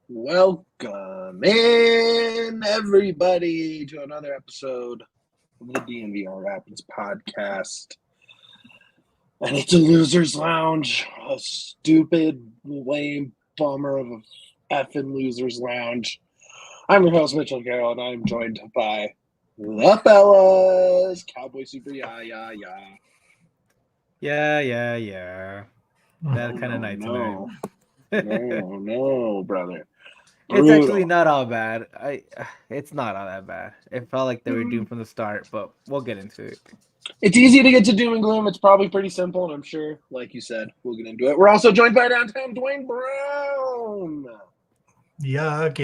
Welcome in, everybody, to another episode of the DNVR Rapids podcast. And it's a loser's lounge, a stupid, lame bummer of a effing loser's lounge. I'm your host, Mitchell Carroll, and I'm joined by the fellas, Cowboy Super Yeah. That kind of night tonight. No, brother. It's actually not all bad. It's not all that bad. It felt like they were doomed from the start, but we'll get into it. It's easy to get to doom and gloom. It's probably pretty simple, and I'm sure, like you said, we'll get into it. We're also joined by downtown Duane Brown. Yuck.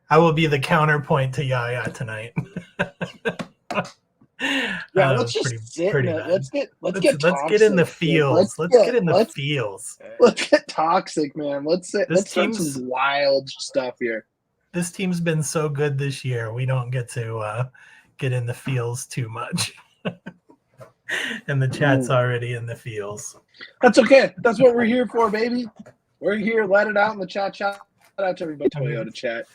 I will be the counterpoint to Yahya tonight. Yeah, let's just sit in it. Let's get in the feels. Let's get in the feels. Let's get toxic, man. Let's start some wild stuff here. This team's been so good this year. We don't get to get in the feels too much. And the chat's already in the feels. That's okay. That's what we're here for, baby. We're here. Let it out in the chat. Shout out to everybody. Toyota chat.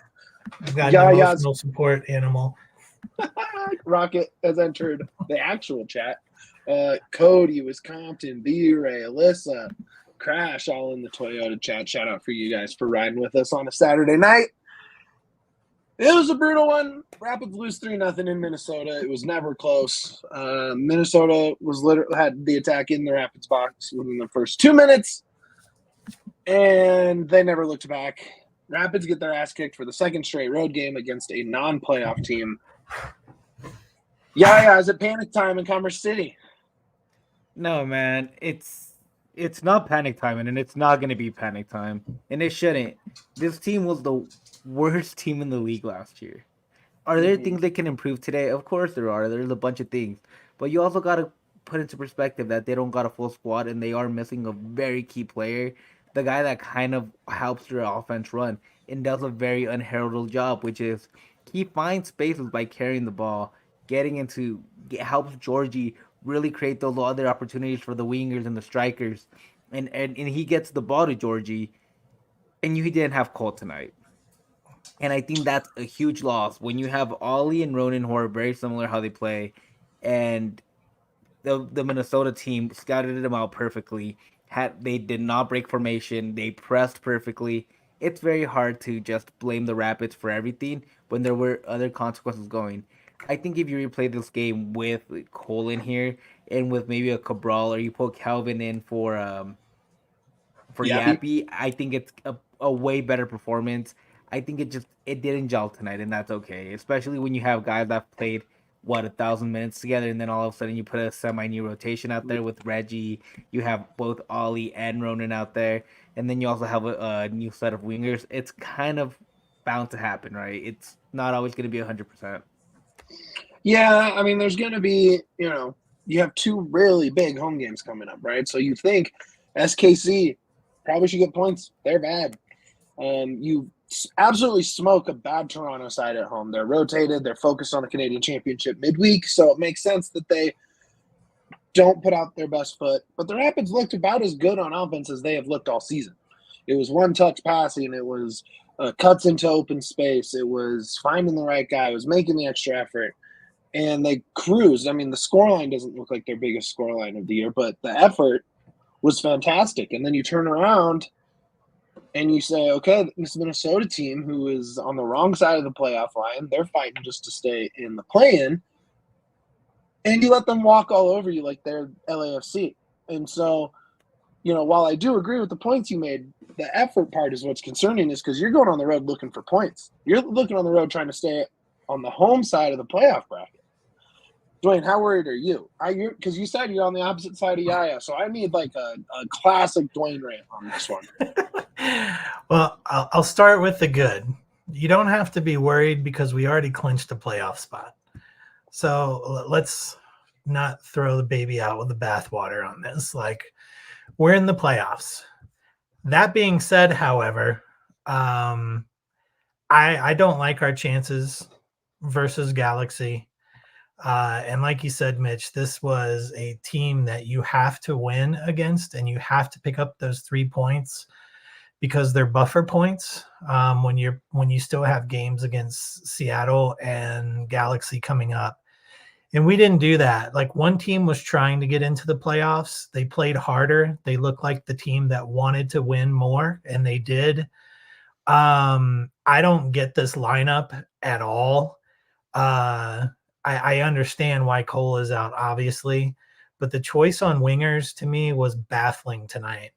I've got an emotional support animal. Rocket has entered the actual chat. Cody, Wisconsin, B-Ray, Alyssa, Crash, all in the Toyota chat. Shout out for you guys for riding with us on a Saturday night. It was a brutal one. Rapids lose 3-0 in Minnesota. It was never close. Minnesota had the attack in the Rapids box within the first 2 minutes, and they never looked back. Rapids get their ass kicked for the second straight road game against a non-playoff team. Yeah, is it panic time in Commerce City? No, man, it's not panic time, and it's not going to be panic time, and it shouldn't. This team was the worst team in the league last year. Are there things they can improve today? Of course there are. There's a bunch of things, but you also got to put into perspective that they don't got a full squad, and they are missing a very key player, the guy that kind of helps their offense run and does a very unheralded job, which is he finds spaces by carrying the ball, helps Georgie really create those other opportunities for the wingers and the strikers, and he gets the ball to Georgie, and he didn't have Cole tonight. And I think that's a huge loss when you have Ollie and Ronan, who are very similar how they play, and the Minnesota team scouted them out perfectly. They did not break formation. They pressed perfectly. It's very hard to just blame the Rapids for everything when there were other consequences going. I think if you replay this game with Cole in here and with maybe a Cabral, or you put Calvin in for Yappy, I think it's a way better performance. I think it didn't gel tonight, and that's okay. Especially when you have guys that played 1,000 minutes together, and then all of a sudden you put a semi-new rotation out there with Reggie. You have both Ollie and Ronan out there, and then you also have a new set of wingers. It's kind of bound to happen, right? It's not always going to be 100%. Yeah, I mean, there's going to be, you have two really big home games coming up, right? So you think SKC probably should get points. They're bad. You absolutely smoke a bad Toronto side at home. They're rotated. They're focused on the Canadian Championship midweek, so it makes sense that they don't put out their best foot. But the Rapids looked about as good on offense as they have looked all season. It was one-touch passing. It was cuts into open space. It was finding the right guy. It was making the extra effort. And they cruised. I mean, the scoreline doesn't look like their biggest scoreline of the year, but the effort was fantastic. And then you turn around and you say, okay, this Minnesota team, who is on the wrong side of the playoff line, they're fighting just to stay in the play-in, and you let them walk all over you like they're LAFC. And so, while I do agree with the points you made, the effort part is what's concerning, is because you're going on the road looking for points. You're looking on the road trying to stay on the home side of the playoff bracket. Dwayne, how worried are you? Because you said you're on the opposite side of Yaya, so I need like a classic Dwayne rant on this one. Well, I'll start with the good. You don't have to be worried because we already clinched a playoff spot. So let's not throw the baby out with the bathwater on this. Like, we're in the playoffs. That being said, however, I don't like our chances versus Galaxy. And like you said, Mitch, this was a team that you have to win against, and you have to pick up those 3 points because they're buffer points when you still have games against Seattle and Galaxy coming up. And we didn't do that. Like, one team was trying to get into the playoffs. They played harder. They looked like the team that wanted to win more, and they did. I don't get this lineup at all. I understand why Cole is out, obviously, but the choice on wingers to me was baffling tonight.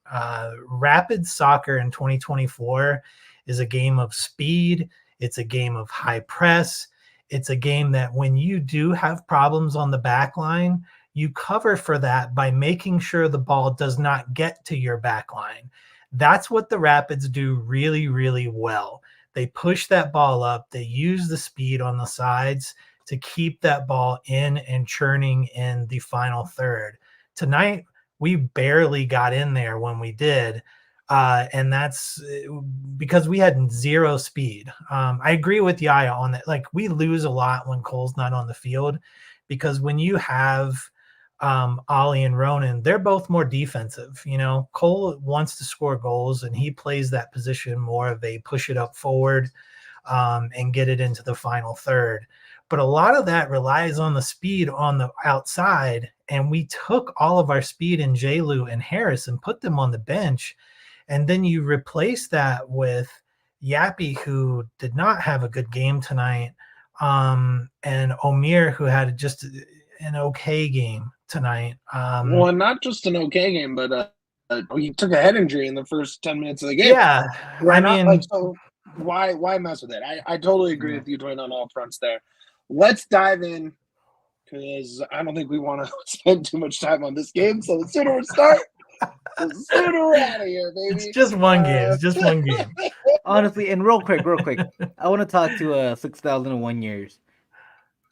Rapid soccer in 2024 is a game of speed. It's a game of high press. It's a game that when you do have problems on the back line, you cover for that by making sure the ball does not get to your back line. That's what the Rapids do really, really well. They push that ball up. They use the speed on the sides to keep that ball in and churning in the final third. Tonight, we barely got in there when we did. And that's because we had zero speed. I agree with Yaya on that. Like, we lose a lot when Cole's not on the field, because when you have Ollie and Ronan, they're both more defensive. You know, Cole wants to score goals, and he plays that position more of a push it up forward and get it into the final third. But a lot of that relies on the speed on the outside, and we took all of our speed in J-Lu and Harris and put them on the bench. And then you replace that with Yappy, who did not have a good game tonight, and Omir, who had just an okay game tonight. Well, not just an okay game, but he took a head injury in the first 10 minutes of the game. Yeah, so why mess with it? I totally agree with you, Dwayne, on all fronts there. Let's dive in, because I don't think we want to spend too much time on this game. So the sooner we start, the sooner we're out of here, baby. It's just one game. It's just one game. Honestly, and real quick, I want to talk to 6,001 years.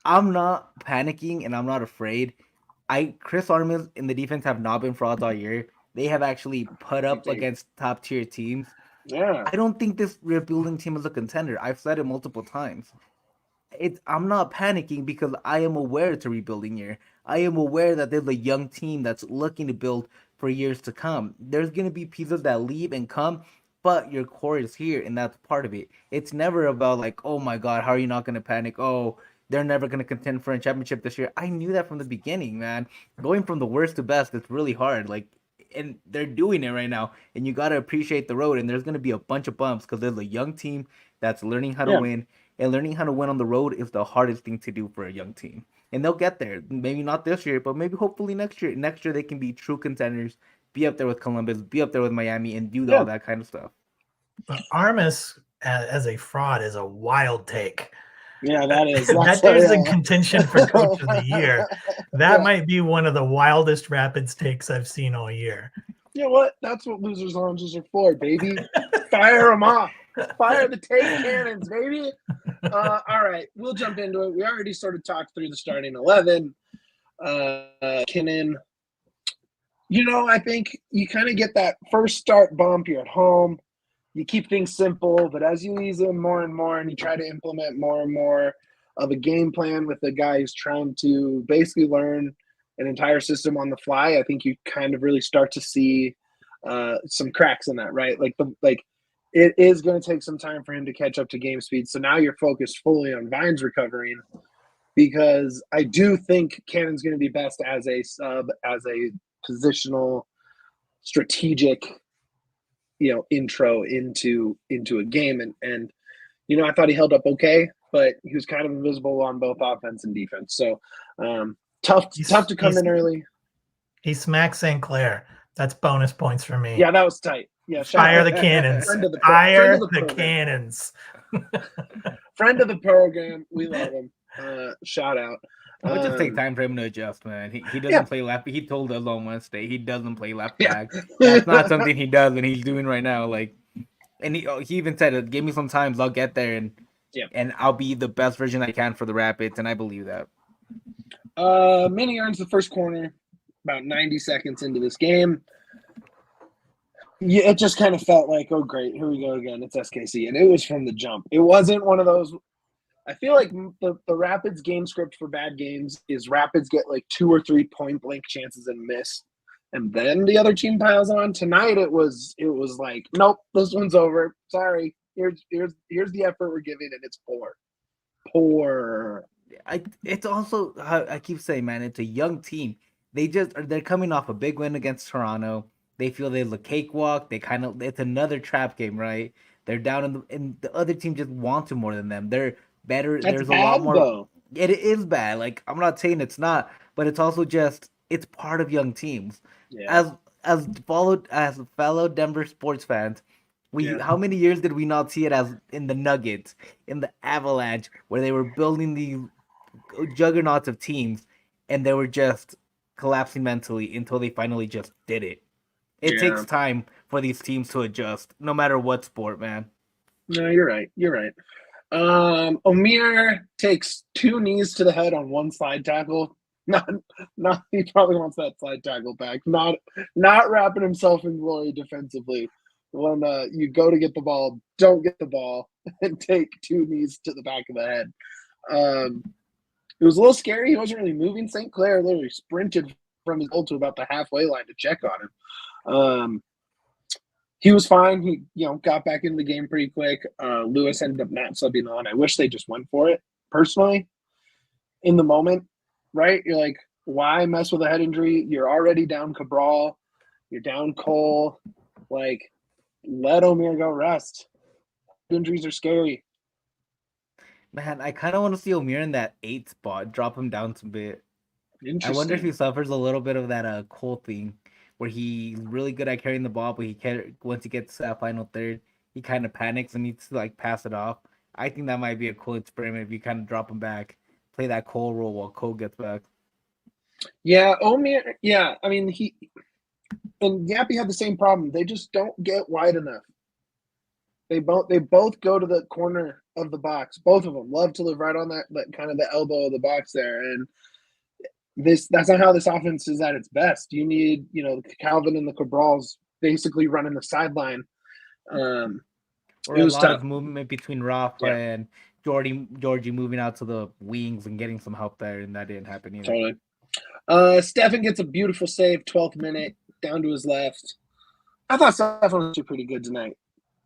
I'm not panicking and I'm not afraid. Chris Armas in the defense have not been frauds all year. They have actually put up against top tier teams. Yeah. I don't think this rebuilding team is a contender. I've said it multiple times. I'm not panicking because I am aware it's a rebuilding year. I am aware that there's a young team that's looking to build for years to come. There's going to be pieces that leave and come, but your core is here, and that's part of it. It's never about like, oh my God, how are you not going to panic? Oh, they're never going to contend for a championship this year. I knew that from the beginning, man. Going from the worst to best, it's really hard. Like, and they're doing it right now, and you got to appreciate the road, and there's going to be a bunch of bumps because there's a young team that's learning how to win. And learning how to win on the road is the hardest thing to do for a young team. And they'll get there. Maybe not this year, but maybe hopefully next year. Next year they can be true contenders, be up there with Columbus, be up there with Miami, and do all that kind of stuff. But Armas as a fraud is a wild take. Yeah, that is. That dude's in contention for Coach of the Year. That might be one of the wildest Rapids takes I've seen all year. You know what? That's what losers' lounges are for, baby. Fire them off. Fire the take cannons, baby. All right, we'll jump into it. We already sort of talked through the starting 11. Kinnan, I think you kind of get that first start bump. You're at home. You keep things simple, but as you ease in more and more and you try to implement more and more of a game plan with the guy who's trying to basically learn an entire system on the fly, I think you kind of really start to see some cracks in that, right? It is going to take some time for him to catch up to game speed. So now you're focused fully on Vines recovering, because I do think Cannon's going to be best as a sub, as a positional, strategic, intro into a game. And I thought he held up okay, but he was kind of invisible on both offense and defense. So tough to come in early. He smacked St. Clair. That's bonus points for me. Yeah, that was tight. Yeah, fire the cannons. Fire the cannons. Friend of the program. We love him. Shout out. It would just take time for him to adjust, man. He doesn't play left. He told us on Wednesday he doesn't play left back. That's not something he does, and he's doing right now. Like, and he even said, "Give me some times, I'll get there, and I'll be the best version I can for the Rapids," and I believe that. Mini earns the first corner about 90 seconds into this game. Yeah, it just kind of felt like, oh, great, here we go again. It's SKC. And it was from the jump. It wasn't one of those. I feel like the Rapids game script for bad games is Rapids get like 2 or 3 point blank chances and miss. And then the other team piles on. Tonight it was like, nope, this one's over. Sorry. Here's the effort we're giving, and it's poor. It's also, I keep saying, man, it's a young team. They're coming off a big win against Toronto. They feel they look cakewalk. It's another trap game, right? They're down and the other team just wants it more than them. They're better. That's There's bad, a lot more. Though. It is bad. Like, I'm not saying it's not, but it's also just, it's part of young teams. Yeah. As fellow Denver sports fans, how many years did we not see it as in the Nuggets, in the Avalanche, where they were building the juggernauts of teams, and they were just collapsing mentally until they finally just did it. It takes time for these teams to adjust, no matter what sport, man. No, you're right. Omir takes 2 knees to the head on 1 slide tackle. Not he probably wants that slide tackle back. Not wrapping himself in glory defensively. When you go to get the ball, don't get the ball, and take 2 knees to the back of the head. It was a little scary. He wasn't really moving. St. Clair literally sprinted from his goal to about the halfway line to check on him. He was fine. He got back into the game pretty quick. Lewis ended up not subbing on. I wish they just went for it, personally, in the moment, right? You're like, why mess with a head injury? You're already down Cabral. You're down Cole. Like, let Omir go rest. Injuries are scary. Man, I kind of want to see Omir in that 8 spot, drop him down some bit. I wonder if he suffers a little bit of that Cole thing, where he's really good at carrying the ball, but once he gets to that final third, he kind of panics and needs to like pass it off. I think that might be a cool experiment if you kind of drop him back, play that Cole role while Cole gets back. Yeah, Omir. Yeah, I mean he and Yappy had the same problem. They just don't get wide enough. They both go to the corner of the box. Both of them love to live right on that kind of the elbow of the box there, and that's not how this offense is at its best. You need, Calvin and the Cabrals basically running the sideline. Or a lot of movement between Rafa and Georgie moving out to the wings and getting some help there, and that didn't happen either. Totally. Steffen gets a beautiful save, 12th minute, down to his left. I thought Steffen was pretty good tonight.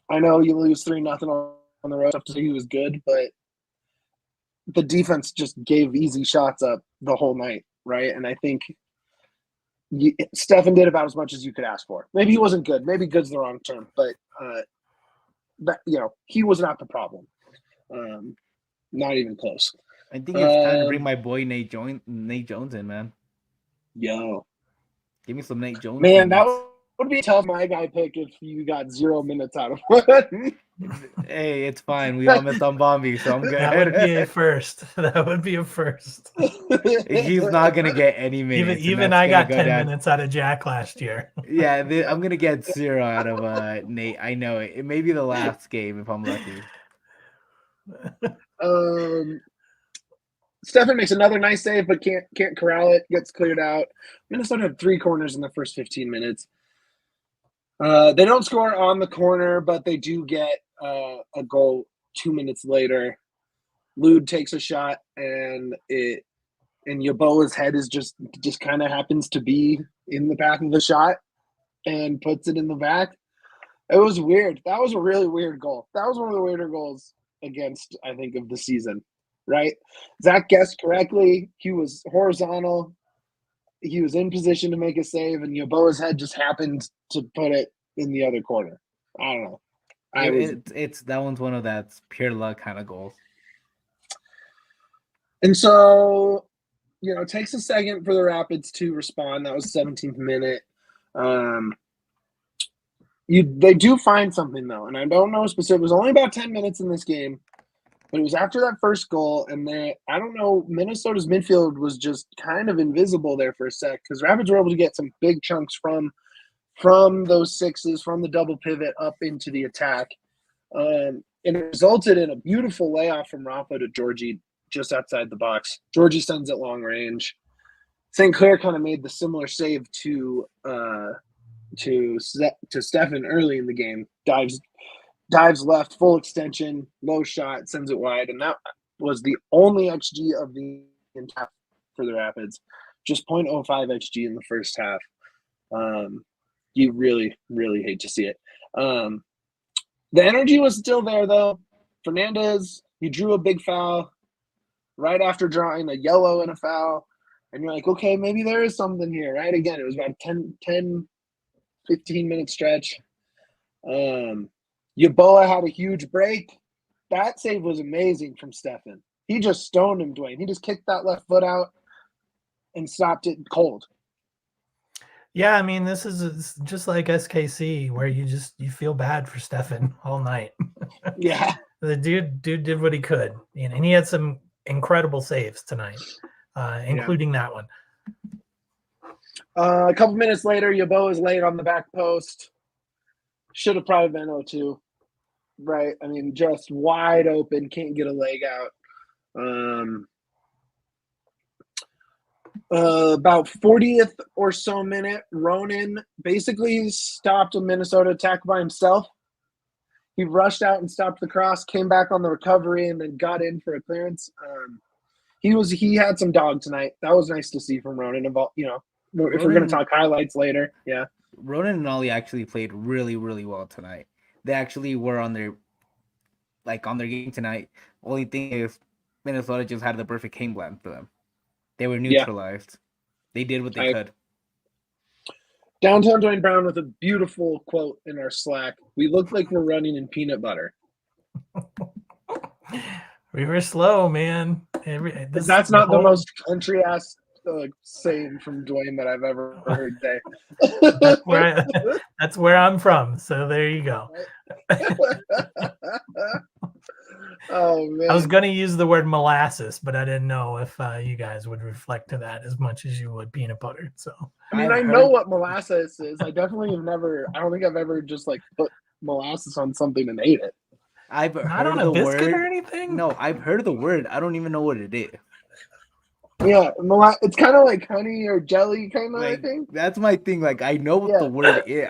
I know you lose 3-0 on the road, tough to say he was good, but the defense just gave easy shots up the whole night, right? And I think Steffen did about as much as you could ask for. Maybe he wasn't good. Maybe good's the wrong term, but he was not the problem. Not even close. I think it's time to bring my boy Nate Jones in, man. Yo, give me some Nate Jones. Man, that would be a tough my guy pick if you got 0 minutes out of one. Hey, it's fine. We all missed on Bombi, so I'm good. That would be a first. That would be a first. He's not gonna get any minutes. Even I got 10 minutes out of Jack last year. Yeah, I'm gonna get 0 out of Nate. I know it. It may be the last game if I'm lucky. Steffen makes another nice save, but can't corral it. Gets cleared out. Minnesota had 3 corners in the first 15 minutes. They don't score on the corner, but they do get a goal 2 minutes later. Lod takes a shot, and Yeboah's head is just kind of happens to be in the path of the shot, and puts it in the back. It was weird. That was a really weird goal. That was one of the weirder goals against, I think, of the season. Right? Zach guessed correctly. He was horizontal. He was in position to make a save, and Yeboah's head just happened to put it in the other corner. I don't know. That one's one of that pure luck kind of goals. And so, it takes a second for the Rapids to respond. That was 17th minute. They do find something though, and I don't know specific. It was only about 10 minutes in this game. But it was after that first goal, and I don't know, Minnesota's midfield was just kind of invisible there for a sec because Rapids were able to get some big chunks from those sixes, from the double pivot up into the attack. And it resulted in a beautiful layoff from Rafa to Georgie just outside the box. Georgie sends it long range. St. Clair kind of made the similar save to Steffen early in the game. Dives left, full extension, low shot, sends it wide, and that was the only XG of the entire for the Rapids. Just 0.05 XG in the first half. You really, really hate to see it. The energy was still there, though. Fernandez, he drew a big foul right after drawing a yellow and a foul. And you're like, okay, maybe there is something here, right? Again, it was about a 15-minute stretch. Yeboah had a huge break. That save was amazing from Steffen. He just stoned him, Duane. He just kicked that left foot out and stopped it cold. Yeah, I mean, this is just like SKC, where you feel bad for Steffen all night. Yeah. The dude did what he could, and he had some incredible saves tonight, including that one. A couple minutes later, Yeboah is laid on the back post. Should have probably been 0-2, right? I mean, just wide open, can't get a leg out. About 40th or so minute, Ronan basically stopped a Minnesota attack by himself. He rushed out and stopped the cross, came back on the recovery, and then got in for a clearance. He had some dog tonight. That was nice to see from Ronan. If we're going to talk highlights later, yeah. Ronan and Ollie actually played really, really well tonight. They actually were on their game tonight. Only thing is Minnesota just had the perfect game plan for them. They were neutralized. Yeah. They did what they could. Downtown Duane Brown with a beautiful quote in our Slack. We look like we're running in peanut butter. We were slow, man. That's not the most country-ass saying from Duane that I've ever heard today. That's where I'm from. So there you go. Oh man! I was going to use the word molasses, but I didn't know if you guys would reflect to that as much as you would peanut butter. So I mean, I know what molasses is. I definitely have never. I don't think I've ever just like put molasses on something and ate it. I've not heard on the a biscuit word or anything. No, I've heard the word. I don't even know what it is. Yeah, it's kind of like honey or jelly, kind of. I think that's my thing. Like, I know what the word is.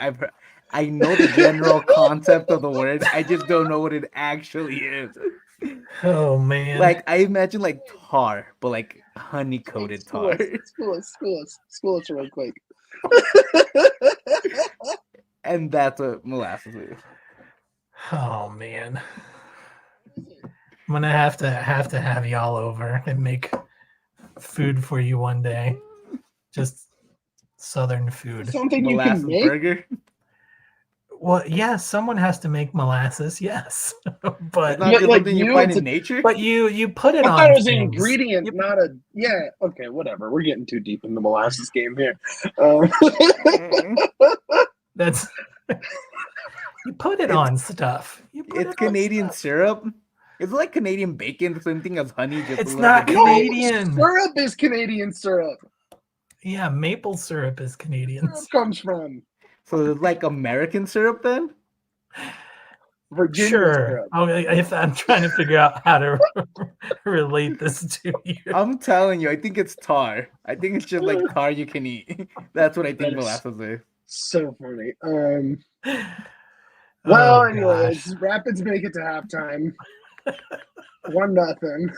I know the general concept of the word. I just don't know what it actually is. Oh man! Like, I imagine like tar, but like honey coated tar. School us real quick. And that's what molasses is. Oh man! I'm gonna have to have y'all over and make food for you one day. Just Southern food. Something molasses you can make? Burger. Well, yeah, someone has to make molasses, yes. But it's not just like something you find in nature. But you put it on. I thought it was an ingredient, not a. Yeah, okay, whatever. We're getting too deep in the molasses game here. That's. You put it on stuff. It's Canadian syrup. It's like Canadian bacon, the same thing as honey. Just it's not Canadian. Syrup is Canadian syrup. Yeah, maple syrup is Canadian. Syrup comes from. So it's like American syrup then? Virginia syrup. If I'm trying to figure out how to relate this to you. I'm telling you, I think it's tar. I think it's just like tar you can eat. That's what I think molasses is. So funny. Well, anyways, Rapids make it to halftime. 1-0.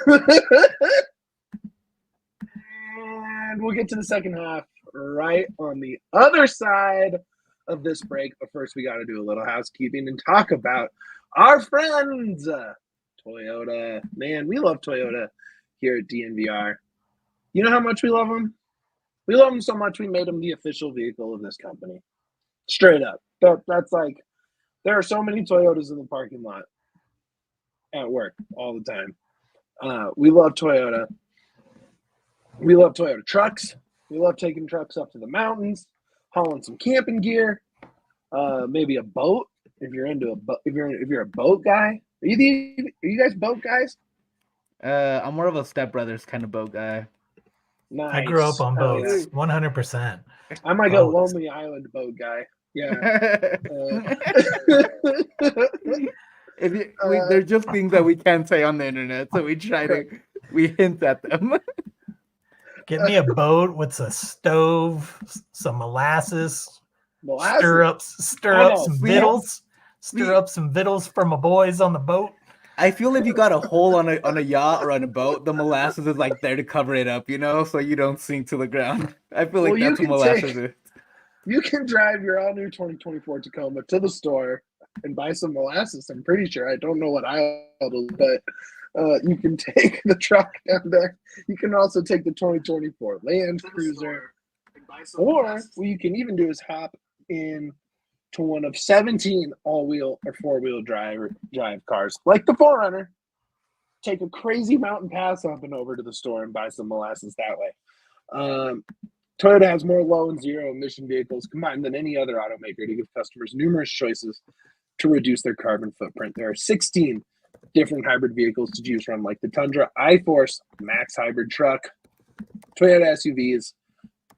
And we'll get to the second half right on the other side of this break. But first, we got to do a little housekeeping and talk about our friends, Toyota. Man, we love Toyota here at DNVR. You know how much we love them? We love them so much we made them the official vehicle of this company. Straight up. That's like, there are so many Toyotas in the parking lot at work all the time. We love Toyota. We love Toyota trucks. We love taking trucks up to the mountains, hauling some camping gear, maybe a boat if you're into a boat. If you're a boat guy, are you guys boat guys? I'm more of a Step Brothers kind of boat guy. Nice. I grew up on Hell boats, yeah. 100%. I might go Boats. Lonely Island boat guy. Yeah. They're just things that we can't say on the internet, so we hint at them. Get me a boat with a stove, some molasses, stir up some victuals, stir up some victuals for my boys on the boat. I feel if you got a hole on a yacht or on a boat, the molasses is like there to cover it up, so you don't sink to the ground. I feel like that's what molasses is. You can drive your all new 2024 Tacoma to the store and buy some molasses. I'm pretty sure. I don't know what aisle, but you can take the truck down there. You can also take the 2024 Land Cruiser, or what you can even do is hop in to one of 17 all-wheel or four-wheel drive cars, like the 4Runner. Take a crazy mountain pass up and over to the store and buy some molasses that way. Toyota has more low and zero emission vehicles combined than any other automaker to give customers numerous choices to reduce their carbon footprint. There are 16 different hybrid vehicles to choose from, like the Tundra, iForce, Max hybrid truck, Toyota SUVs.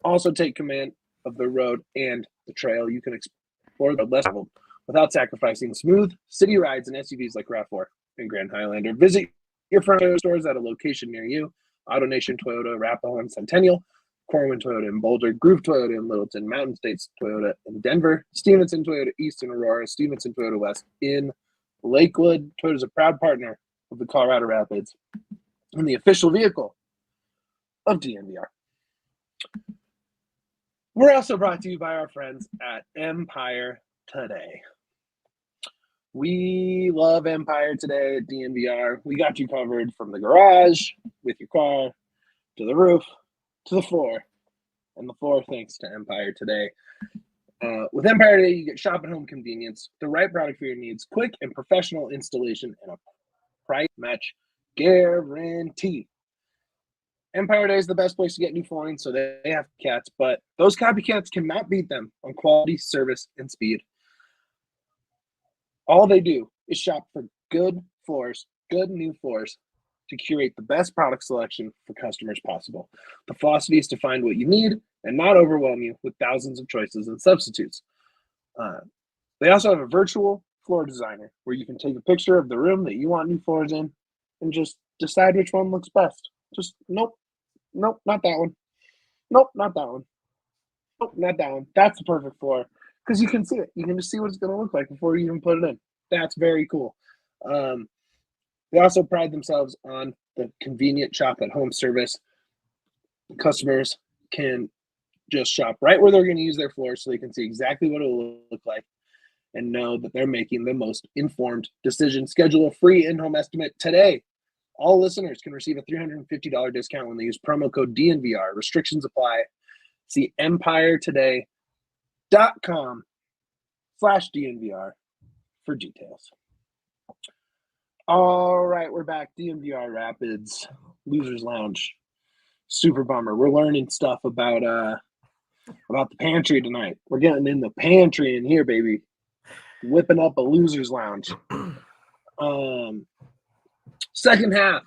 Also take command of the road and the trail. You can explore the less traveled without sacrificing smooth city rides and SUVs like RAV4 and Grand Highlander. Visit your front Toyota stores at a location near you. AutoNation Toyota, Arapahoe and Centennial, Corwin Toyota in Boulder, Groove Toyota in Littleton, Mountain States Toyota in Denver, Stevenson Toyota East in Aurora, Stevenson Toyota West in Lakewood. Toyota is a proud partner of the Colorado Rapids and the official vehicle of DNVR. We're also brought to you by our friends at Empire Today. We love Empire Today at DNVR. We got you covered from the garage with your car to the roof to the floor, and the floor thanks to Empire Today. With Empire Today, you get shop and home convenience, the right product for your needs, quick and professional installation, and a price match guarantee. Empire Day is the best place to get new flooring, so they have cats, but those copycats cannot beat them on quality, service, and speed. All they do is shop for good floors, good new floors, to curate the best product selection for customers possible. The philosophy is to find what you need and not overwhelm you with thousands of choices and substitutes. They also have a virtual floor designer where you can take a picture of the room that you want new floors in and just decide which one looks best. Just, nope, not that one. Nope, not that one. Nope, not that one. That's the perfect floor because you can see it. You can just see what it's going to look like before you even put it in. That's very cool. They also pride themselves on the convenient shop at home service. Customers can just shop right where they're going to use their floor so they can see exactly what it will look like and know that they're making the most informed decision. Schedule a free in-home estimate today. All listeners can receive a $350 discount when they use promo code DNVR. Restrictions apply. See empiretoday.com/DNVR for details. All right, we're back. DNVR Rapids, Losers Lounge. Super bummer. We're learning stuff about the pantry tonight. We're getting in the pantry in here, baby. Whipping up a Losers Lounge. Second half.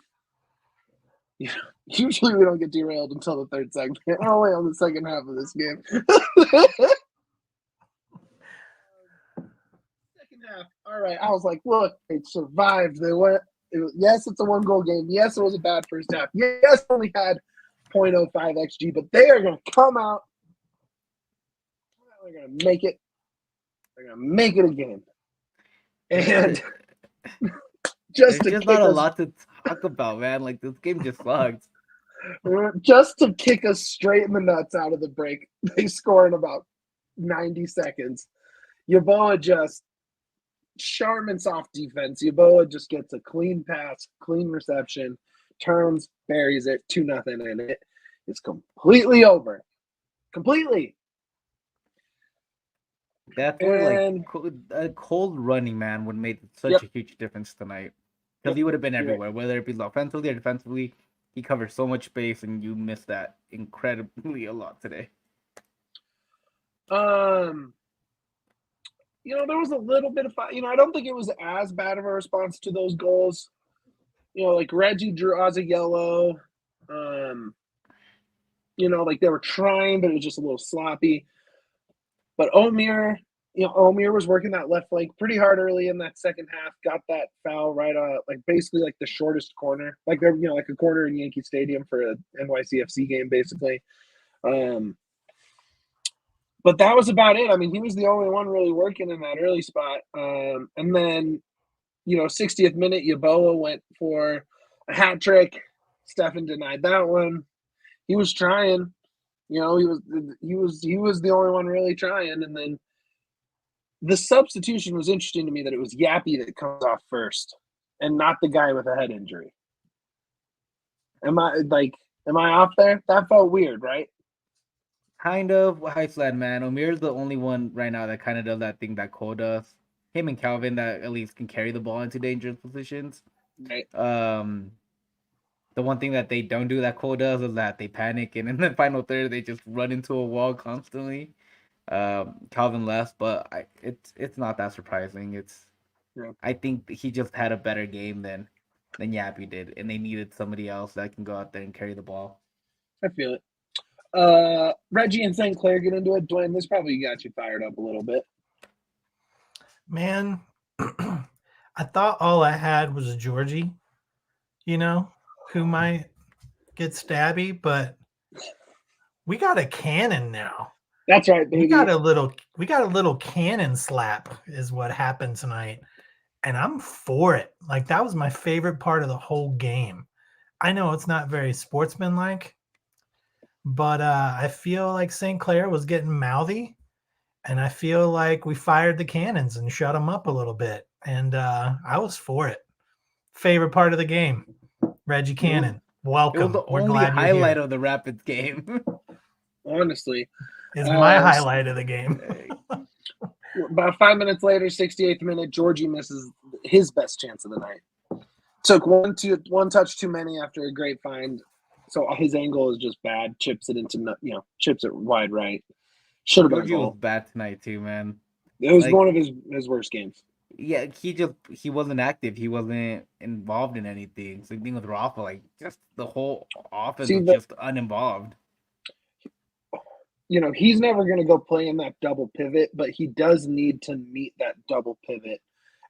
Usually we don't get derailed until the third segment. Only on the second half of this game. All right, I was like, look, they survived. They went. Yes, it's a one-goal game. Yes, it was a bad first half. Yes, only had 0.05 XG, but they are going to come out. They're going to make it. They're going to make it again. And there's just not a lot to talk about, man. Like, this game just sucks. Just to kick us straight in the nuts out of the break, they score in about 90 seconds. Yeboah just Sharman's off defense. Yeboah just gets a clean pass, clean reception, turns, buries it, 2-0, and it is completely over. Completely. That's where a cold running man would make such a huge difference tonight. Because he would have been everywhere, whether it be offensively or defensively. He covers so much space, and you missed that incredibly a lot today. There was a little bit of, I don't think it was as bad of a response to those goals like Reggie draws a yellow. Like they were trying, but it was just a little sloppy. But Omir was working that left flank pretty hard early in that second half. Got that foul right basically like the shortest corner, like they're like a corner in Yankee Stadium for a NYCFC game, basically. But that was about it. I mean, he was the only one really working in that early spot. And then, 60th minute, Yeboah went for a hat trick. Steffen denied that one. He was trying. He was the only one really trying. And then the substitution was interesting to me that it was Yappy that comes off first and not the guy with a head injury. Am I off there? That felt weird, right? Kind of. High sled, man. Omir's the only one right now that kind of does that thing that Cole does. Him and Calvin that at least can carry the ball into dangerous positions. Right. The one thing that they don't do that Cole does is that they panic, and in the final third they just run into a wall constantly. Calvin left, but it's not that surprising. I think he just had a better game than Yappy did, and they needed somebody else that can go out there and carry the ball. I feel it. Reggie and St. Clair get into it. Duane, this probably got you fired up a little bit. Man, I thought all I had was Georgie, who might get stabby, but we got a cannon now. That's right, baby. We got a little cannon slap is what happened tonight. And I'm for it. Like, that was my favorite part of the whole game. I know it's not very sportsmanlike, but I feel like St. Clair was getting mouthy, and I feel like we fired the cannons and shut them up a little bit. And I was for it. Favorite part of the game, Reggie Cannon. Welcome. It was the only highlight of the Rapids game. Honestly. Is my highlight of the game. About 5 minutes later, 68th minute, Georgie misses his best chance of the night. Took one touch too many after a great find. So his angle is just bad. Chips it wide right. Should have been a Georgie goal. was bad tonight too, man. It was one of his worst games. Yeah, he wasn't active. He wasn't involved in anything. Same thing with Rafa. Like, just the whole offense was just uninvolved. He's never going to go play in that double pivot, but he does need to meet that double pivot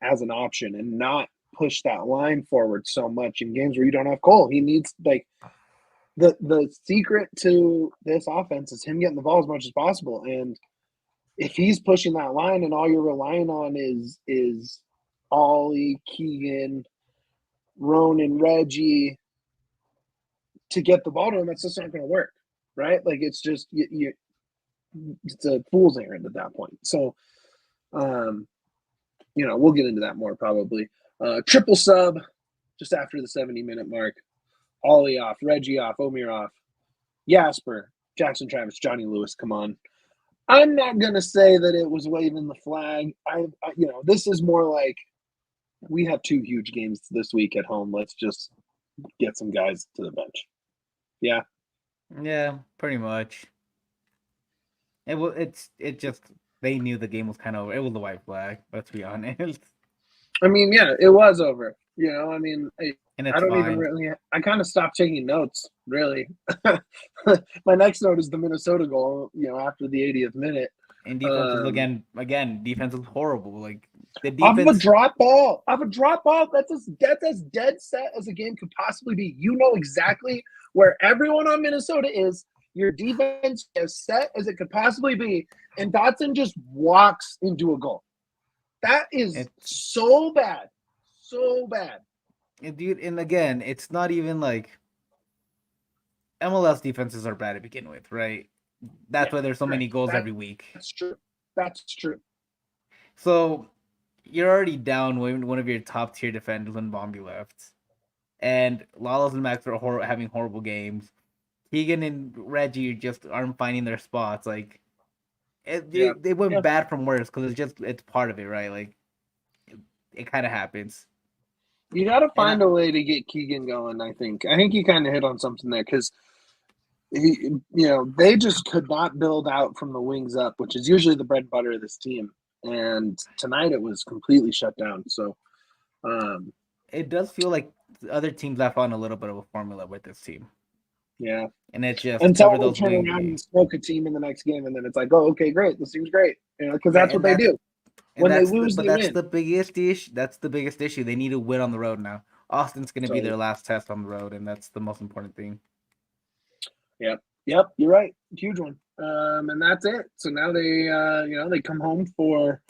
as an option and not push that line forward so much in games where you don't have Cole. He needs, the secret to this offense is him getting the ball as much as possible. And if he's pushing that line and all you're relying on is Ollie, Keegan, Ronan, Reggie to get the ball to him, that's just not going to work, right? Like, it's just it's a fool's errand at that point. So, we'll get into that more probably. Triple sub just after the 70-minute mark. Ollie off, Reggie off, Omir off, Jasper, Jackson Travis, Johnny Lewis. Come on. I'm not gonna say that it was waving the flag. This is more like we have 2 huge games this week at home. Let's just get some guys to the bench. Yeah. Yeah, pretty much. It just they knew the game was kind of over. It was the white flag. Let's be honest. I mean, yeah, it was over. I mean, And I don't even really. I kind of stopped taking notes. Really, my next note is the Minnesota goal. After the 80th minute. And defense is again defense is horrible. Like the defense off a drop ball. That's as dead set as a game could possibly be. You know exactly where everyone on Minnesota is. Your defense as set as it could possibly be, and Dotson just walks into a goal. That is so bad. So bad. Dude, and again, it's not even like MLS defenses are bad to begin with, right? That's why there's so many goals every week. That's true. So you're already down when one of your top tier defenders when Bombi left. And Lalas and Max are having horrible games. Keegan and Reggie just aren't finding their spots. Like, they went bad from worse because it's part of it, right? Like, it kind of happens. You got to find a way to get Keegan going, I think. I think you kind of hit on something there because, they just could not build out from the wings up, which is usually the bread and butter of this team. And tonight it was completely shut down. So, it does feel like other teams have found a little bit of a formula with this team, Yeah. and it's just Until cover they those turn wings. around and smoke a team in the next game, and then it's like, oh, okay, great, this seems great, because Yeah, that's what they do. When they lose, they that's win. the biggest issue. That's the biggest issue. They need to win on the road now. Austin's going to be So- their last test on the road, and that's the most important thing. Yep, you're right. Huge one. And that's it. So now they, they come home for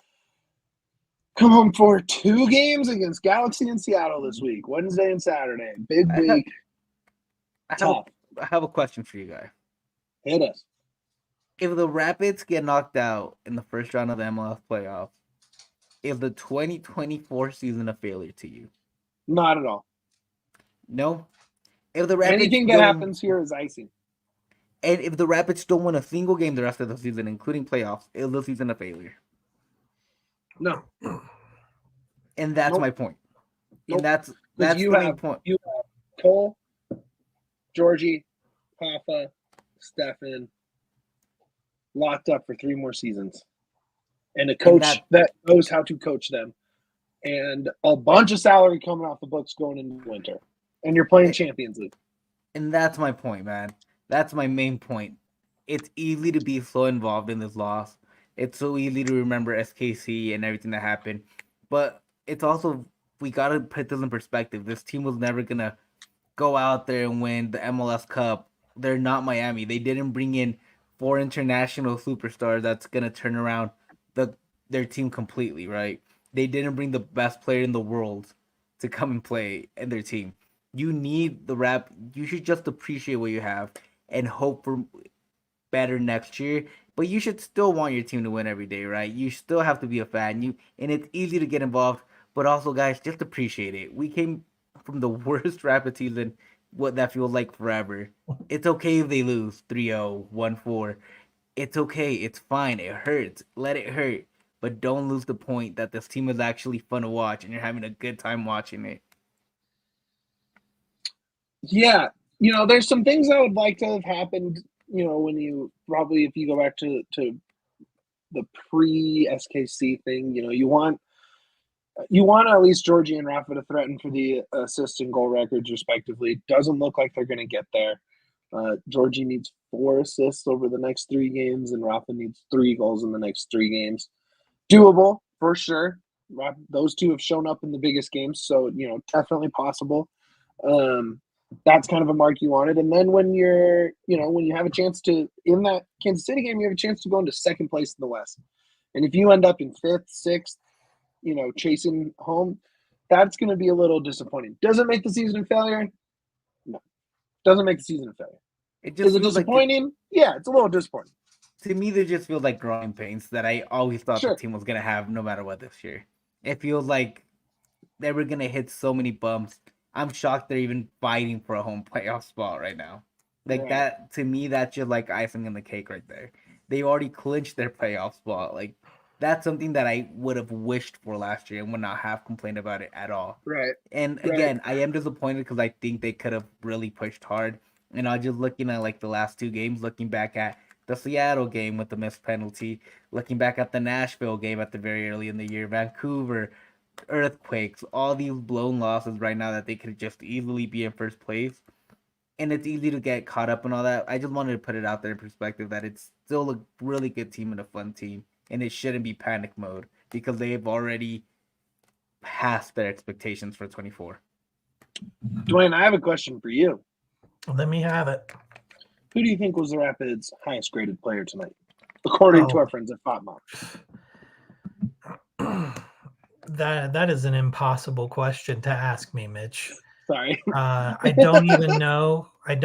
2 games against Galaxy and Seattle this week, Wednesday and Saturday. Big week. Tough. I have a question for you guys. Hit us. If the Rapids get knocked out in the first round of the MLS playoffs, is the 2024 season a failure to you? Not at all. No. If the Rapids Anything that happens here is icing. And if the Rapids don't win a single game the rest of the season, including playoffs, is the season a failure? No. And that's Nope. my point. Nope. And that's you the main have point. you have Cole, Georgie, Hoffa, Steffen locked up for 3 more seasons, and a coach that knows how to coach them, and a bunch of salary coming off the books going into winter, and you're playing Champions League. And that's my point, man. That's my main point. It's easy to be so involved in this loss. It's so easy to remember SKC and everything that happened. But it's also, we got to put this in perspective. This team was never going to go out there and win the MLS Cup. They're not Miami. They didn't bring in 4 international superstars that's going to turn around their team completely, right? They didn't bring the best player in the world to come and play in their team. You need you should just appreciate what you have and hope for better next year. But you should still want your team to win every day, right? You still have to be a fan. And it's easy to get involved, but also, guys, just appreciate it. We came from the worst Rapid season, what that feels like forever. It's okay if they lose 3-0, 1-4. It's okay. It's fine. It hurts. Let it hurt. But don't lose the point that this team is actually fun to watch and you're having a good time watching it. Yeah. There's some things I would like to have happened, when if you go back to the pre-SKC thing, you want at least Georgie and Rafa to threaten for the assist and goal records respectively. Doesn't look like they're going to get there. Georgie needs 4 assists over the next 3 games, and Rafa needs 3 goals in the next 3 games. Doable, for sure. Those 2 have shown up in the biggest games, so, definitely possible. That's kind of a mark you wanted. And then when when you have a chance to, in that Kansas City game, you have a chance to go into 2nd place in the West. And if you end up in 5th, 6th, chasing home, that's going to be a little disappointing. Does it make the season a failure? No. Doesn't make the season a failure. Is it disappointing? Yeah, it's a little disappointing. To me, they just feel like growing pains that I always thought Sure. the team was going to have no matter what this year. It feels like they were going to hit so many bumps. I'm shocked they're even fighting for a home playoff spot right now. Like that, to me, that's just like icing on the cake right there. They already clinched their playoff spot. Like, that's something that I would have wished for last year and would not have complained about it at all. Right. And again, I am disappointed because I think they could have really pushed hard. And I was just looking at like the last 2 games, looking back at the Seattle game with the missed penalty, looking back at the Nashville game at the very early in the year, Vancouver, earthquakes, all these blown losses right now that they could just easily be in first place. And it's easy to get caught up in all that. I just wanted to put it out there in perspective that it's still a really good team and a fun team. And it shouldn't be panic mode because they've already passed their expectations for 24. Duane, I have a question for you. Let me have it. Who do you think was the Rapids' highest graded player tonight, according to our friends at FOTMOB? That is an impossible question to ask me, Mitch. Sorry. I don't even know. I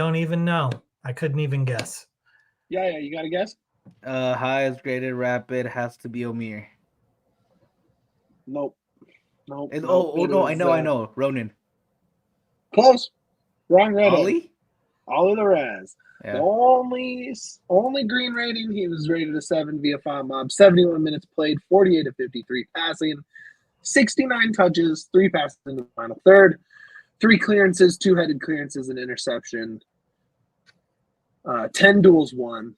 couldn't even guess. Yeah, you got a guess? Highest graded Rapid has to be Omir. Nope. No, I know. Ronan. Close. Wrong redhead. Ollie? Ollie Larez. Yeah. The only green rating, he was rated a 7 via FOTMOB. 71 minutes played, 48 of 53 passing, 69 touches, 3 passes in the final third, 3 clearances, 2 headed clearances, an interception, 10 duels won.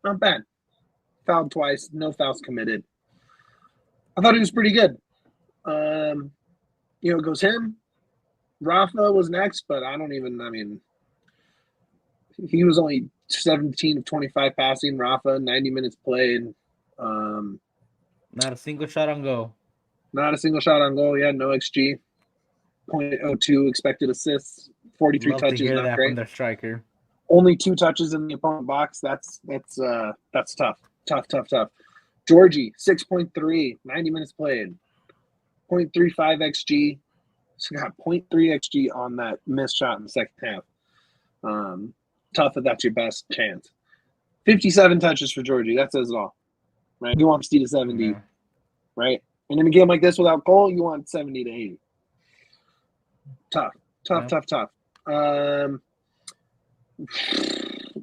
Not bad. Fouled twice, no fouls committed. I thought he was pretty good. It goes him, Rafa was next, but I mean, he was only 17 of 25 passing. Rafa, 90 minutes played. Not a single shot on goal. Not a single shot on goal. He had no XG. 0.02 expected assists. 43 Love touches, to hear not that great. from their striker. Only 2 touches in the opponent box. That's tough. Tough. Georgie, 6.3, 90 minutes played. 0.35 XG. So got 0.3 XG on that missed shot in the second half. Tough if that's your best chance. 57 touches for Georgie. That says it all. Right? You want 60 to 70, Yeah. right? And in a game like this without goal, you want 70 to 80. Tough. Yeah.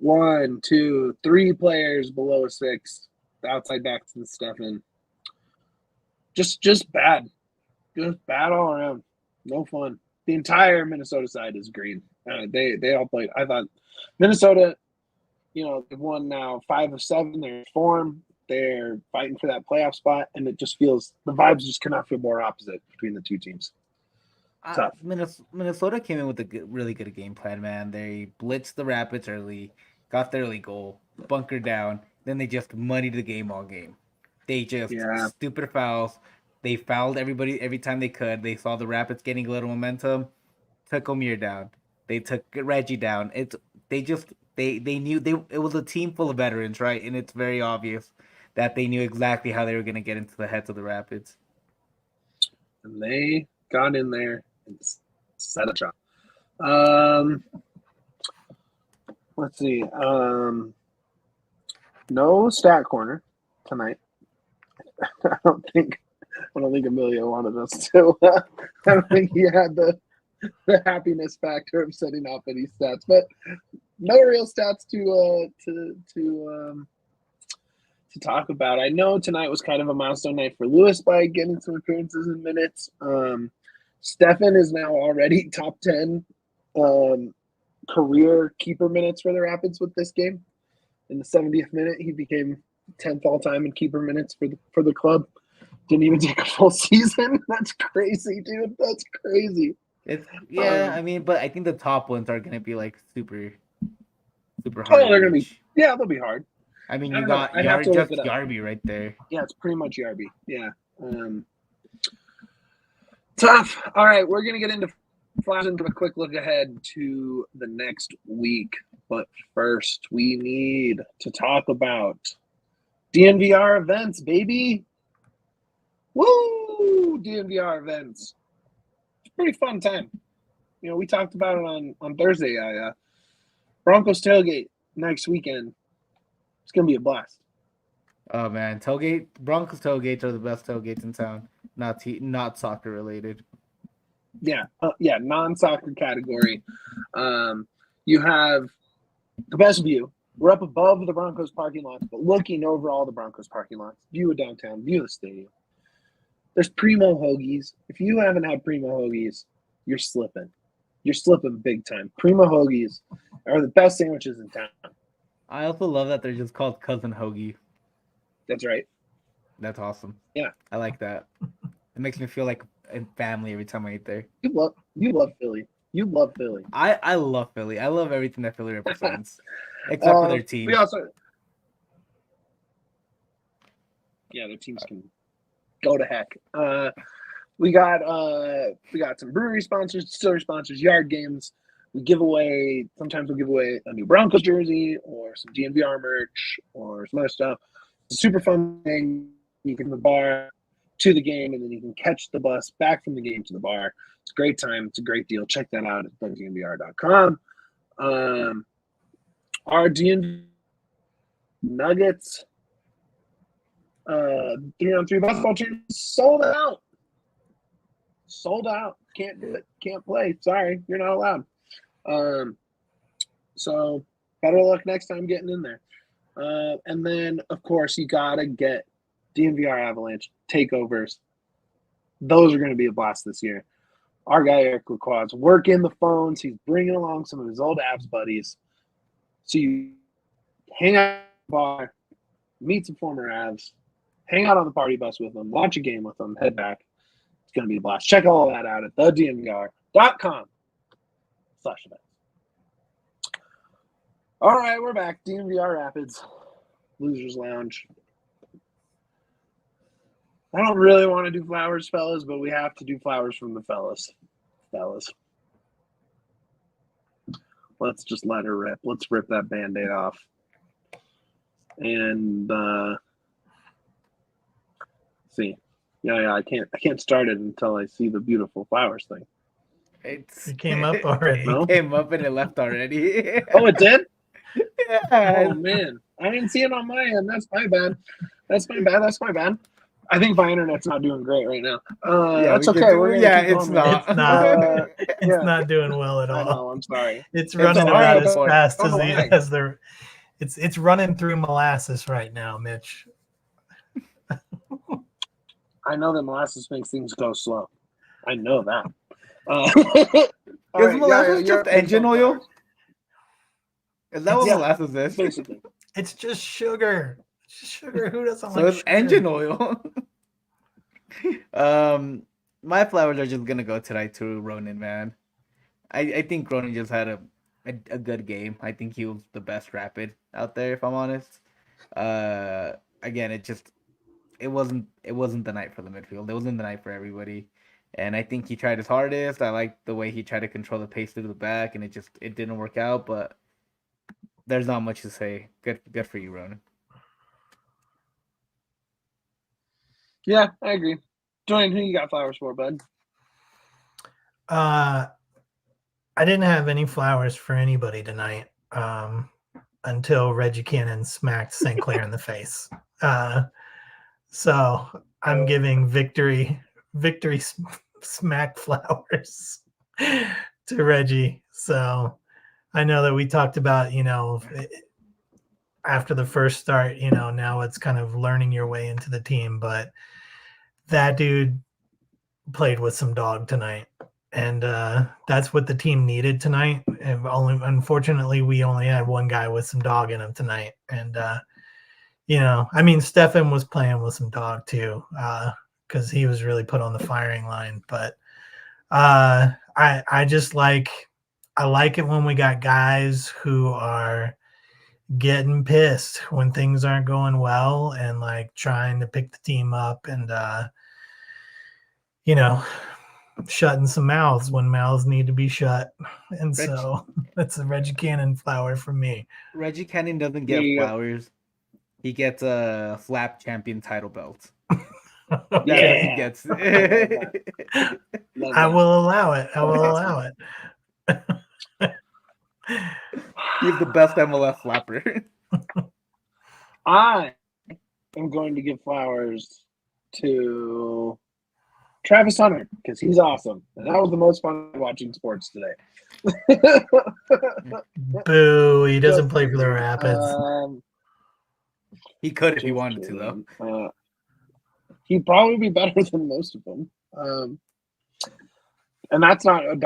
1, 2, 3 players below a 6. The outside backs and Steffen. Just bad. Just bad all around. No fun. The entire Minnesota side is green. They all played. I thought Minnesota, they've won now 5 of 7. They're in form. They're fighting for that playoff spot, and it just feels the vibes just cannot feel more opposite between the two teams. Tough. Minnesota came in with a really good game plan, man. They blitzed the Rapids early, got the early goal, bunkered down, then they just muddied the game all game. They just stupid fouls. They fouled everybody every time they could. They saw the Rapids getting a little momentum, took Omir down. They took Reggie down. They knew it was a team full of veterans, right? And it's very obvious that they knew exactly how they were going to get into the heads of the Rapids. And they got in there and set a trap. Let's see. No stat corner tonight. I don't think Emilio wanted us to. I don't think he had the happiness factor of setting off any stats, but no real stats to talk about. I know tonight was kind of a milestone night for Lewis by getting some appearances and minutes. Steffen is now already top 10 career keeper minutes for the Rapids with this game. In the 70th minute, he became 10th all time in keeper minutes for the club. Didn't even take a full season. That's crazy, dude. That's crazy. I mean, but I think the top ones are gonna be like super hard. Oh, they're gonna be. Yeah, they'll be hard. I mean, you got Yarby right there. Yeah, it's pretty much Yarby. Yeah. Tough. All right, we're gonna get into flashing to a quick look ahead to the next week. But first, we need to talk about DNVR events, baby. Woo! DNVR events. It's a pretty fun time. We talked about it on Thursday. Broncos tailgate next weekend. It's gonna be a blast. Oh man, Broncos tailgates are the best tailgates in town. Not soccer related. Yeah, non-soccer category. You have the best view. We're up above the Broncos parking lots, but looking over all the Broncos parking lots, view of downtown, view of the stadium. There's Primo Hoagies. If you haven't had Primo Hoagies, you're slipping. You're slipping big time. Primo Hoagies are the best sandwiches in town. I also love that they're just called Cousin Hoagie. That's right. That's awesome. Yeah. I like that. It makes me feel like in family every time I eat there. You love Philly. You love Philly. I love Philly. I love everything that Philly represents. Except for their team. Their teams can go to heck. We got some brewery sponsors, distillery sponsors, yard games. Sometimes we'll give away a new Broncos jersey or some DNVR merch or some other stuff. It's a super fun thing. You can go from the bar to the game, and then you can catch the bus back from the game to the bar. It's a great time. It's a great deal. Check that out at DNVR.com. Our DNVR Nuggets 3-on-3 basketball team sold out. Can't do it. Can't play. Sorry, you're not allowed. So better luck next time getting in there. And then, of course, you gotta get DNVR Avalanche takeovers. Those are going to be a blast this year. Our guy Eric Lacroix's working the phones. He's bringing along some of his old Avs buddies. So you hang out at the bar, meet some former Avs, hang out on the party bus with them, watch a game with them, head back. It's going to be a blast. Check all of that out at the DNVR DNVR.com/events. All right, we're back. DNVR Rapids, Losers Lounge. I don't really want to do flowers, fellas, but we have to do flowers from the fellas. Let's just let her rip. Let's rip that Band-Aid off. And see. Yeah, I can't start it until I see the beautiful flowers thing. It came up already. No? It came up and it left already. Oh, it did? Yeah. Oh, man. I didn't see it on my end. That's my bad. I think my internet's not doing great right now. That's okay. It's not. It's not. It's It's not doing well at I all. know. I'm sorry. It's running all right, about as but fast don't as lie. it's running through molasses right now, Mitch. I know that molasses makes things go slow. I know that. Is molasses just engine oil? Is that what Yeah, molasses is? basically. It's just sugar. It's just sugar. Who doesn't So like it's sugar? engine oil. My flowers are just gonna go tonight to Ronan, man. I think Ronan just had a good game. I think he was the best rapid out there, if I'm honest. Again, it wasn't the night for the midfield. It wasn't the night for everybody. And I think he tried his hardest. I like the way he tried to control the pace through the back, and it didn't work out, but there's not much to say. Good for you, Ronan. Yeah, I agree. Duane, who you got flowers for, bud? I didn't have any flowers for anybody tonight until Reggie Cannon smacked St. Clair in the face. So I'm giving victory smack flowers to Reggie. So I know that we talked about, after the first start, now it's kind of learning your way into the team, but that dude played with some dog tonight. And that's what the team needed tonight. And unfortunately, we only had one guy with some dog in him tonight. And, Steffen was playing with some dog too, because he was really put on the firing line. But I like it when we got guys who are getting pissed when things aren't going well and like trying to pick the team up and, shutting some mouths when mouths need to be shut. And so that's a Reggie Cannon flower from me. Reggie Cannon doesn't get flowers. He gets a flap champion title belt. Yeah. He gets. I will allow it. He's the best MLS flapper. I am going to give flowers to Travis Hunter because he's awesome. And that was the most fun watching sports today. Boo, he doesn't play for the Rapids. He could if he wanted to, though. He'd probably be better than most of them. And that's not a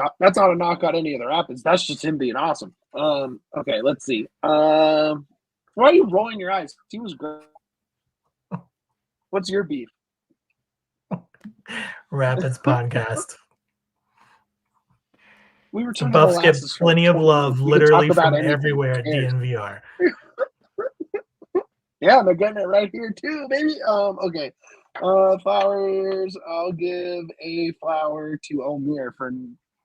knock on any of the Rapids. That's just him being awesome. Okay, let's see. Why are you rolling your eyes? He was great. What's your beef? Rapids podcast. We were talking Buffs about get plenty of love literally from everywhere at DNVR. Yeah, they're getting it right here too, baby. Okay. Flowers. I'll give a flower to Omir for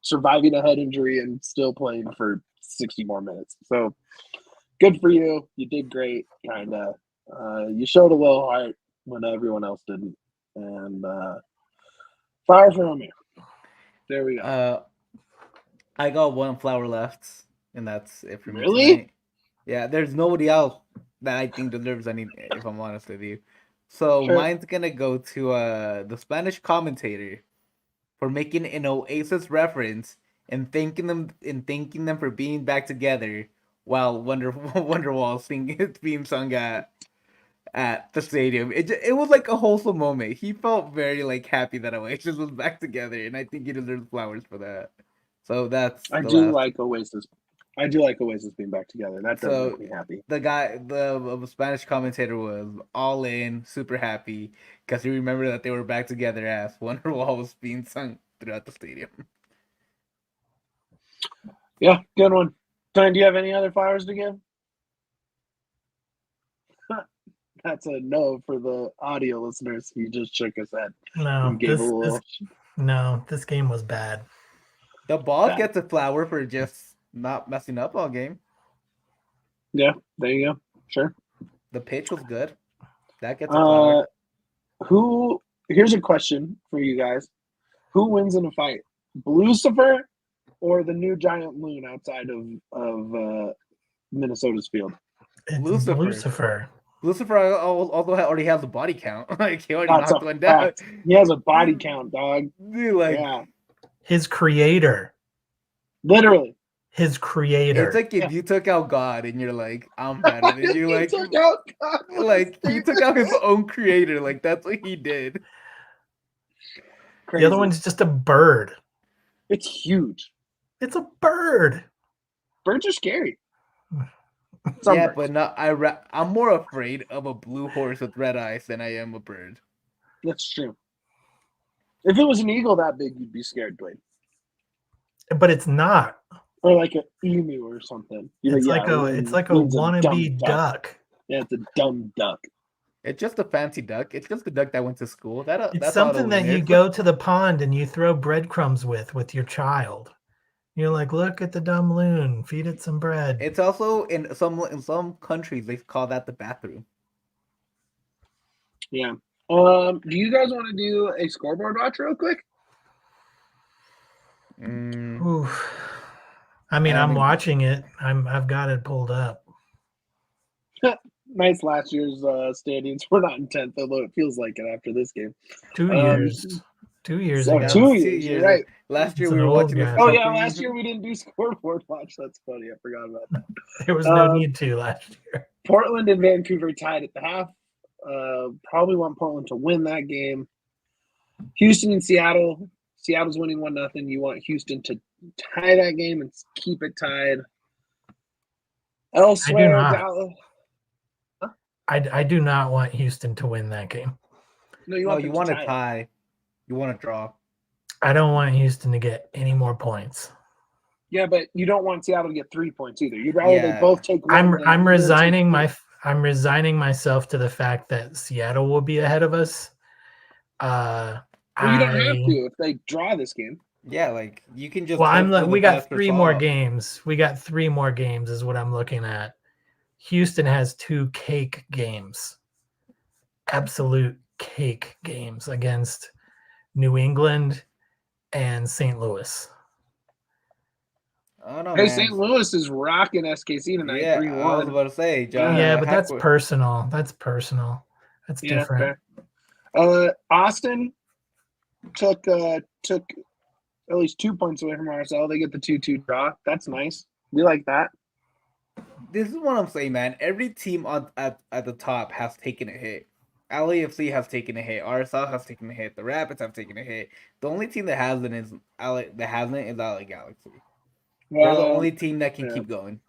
surviving a head injury and still playing for 60 more minutes. So good for you. You did great, kinda. You showed a little heart when everyone else didn't. And flower for Omir. There we go. I got one flower left, and that's it for me. Really? Tonight. Yeah, there's nobody else that I think deserves any, if I'm honest with you. So Sure. Mine's gonna go to the Spanish commentator for making an Oasis reference and thanking them for being back together while Wonderwall singing his theme song at the stadium. It was like a wholesome moment. He felt very like happy that Oasis was back together, and I think he deserves flowers for that. So that's I do like Oasis being back together. That does make me happy. The Spanish commentator was all in, super happy because he remembered that they were back together as Wonderwall was being sung throughout the stadium. Yeah, good one. Tony, do you have any other flowers to give? That's a no for the audio listeners. He just shook his head No, and gave a little. this game was bad. The ball Bad. gets a flower for just not messing up all game. Yeah, there you go. Sure. The pitch was good. That gets a flower. Here's a question for you guys. Who wins in a fight? Lucifer or the new giant loon outside of Minnesota's field? It's Lucifer. Lucifer although already has a body count. Like he already That's knocked a one down. fact. He has a body count, dog. Dude, like Yeah, his creator. literally. His creator. it's like if you took out God and you're like, I'm better than you. Like, He took out God. like he took out his own creator. Like that's what he did. Crazy. The other one's just a bird. It's huge. It's a bird. Birds are scary. Yeah, but not. I'm more afraid of a blue horse with red eyes than I am a bird. That's true. If it was an eagle that big, you'd be scared, Dwayne. But it's not. Or like an emu or something. It's like a wannabe duck. Yeah, it's a dumb duck. It's just a fancy duck. It's just a duck that went to school. It's that's something that you go to the pond and you throw breadcrumbs with your child. You're like, look at the dumb loon. Feed it some bread. It's also in some countries they call that the bathroom. Yeah. Do you guys want to do a scoreboard watch real quick? Oof. I mean, I'm watching it. I've got it pulled up. Nice last year's standings. We're not in 10th, although it feels like it after this game. 2 years. 2 years So ago. 2 years, you're right. Last year It's we an were old watching this. guy. Oh, yeah, last year we didn't do scoreboard watch. That's funny. I forgot about that. There was no need to last year. Portland and Vancouver tied at the half. Probably want Portland to win that game. Houston and Seattle. Seattle's winning 1-0. You want Houston to tie that game and keep it tied. Elsewhere, Dallas. I do not want Houston to win that game. No, you want to tie. You want to draw. I don't want Houston to get any more points. Yeah, but you don't want Seattle to get 3 points either. You'd rather they both take one. I'm resigning myself to the fact that Seattle will be ahead of us. You don't have to if they draw this game. Yeah, like you can just. Well, we got 3 more games. We got 3 more games, is what I'm looking at. Houston has 2 cake games, absolute cake games against New England and St. Louis. Oh, no, hey, St. Louis is rocking SKC tonight. Yeah, 3-1. I was about to say, John. Yeah, but that's personal. That's different. Okay. Austin took at least 2 points away from RSL. They get the 2-2 draw. That's nice. We like that. This is what I'm saying, man. Every team at the top has taken a hit. LAFC has taken a hit. RSL has taken a hit. The Rapids have taken a hit. The only team that hasn't is LA Galaxy. They're the only team that can keep going.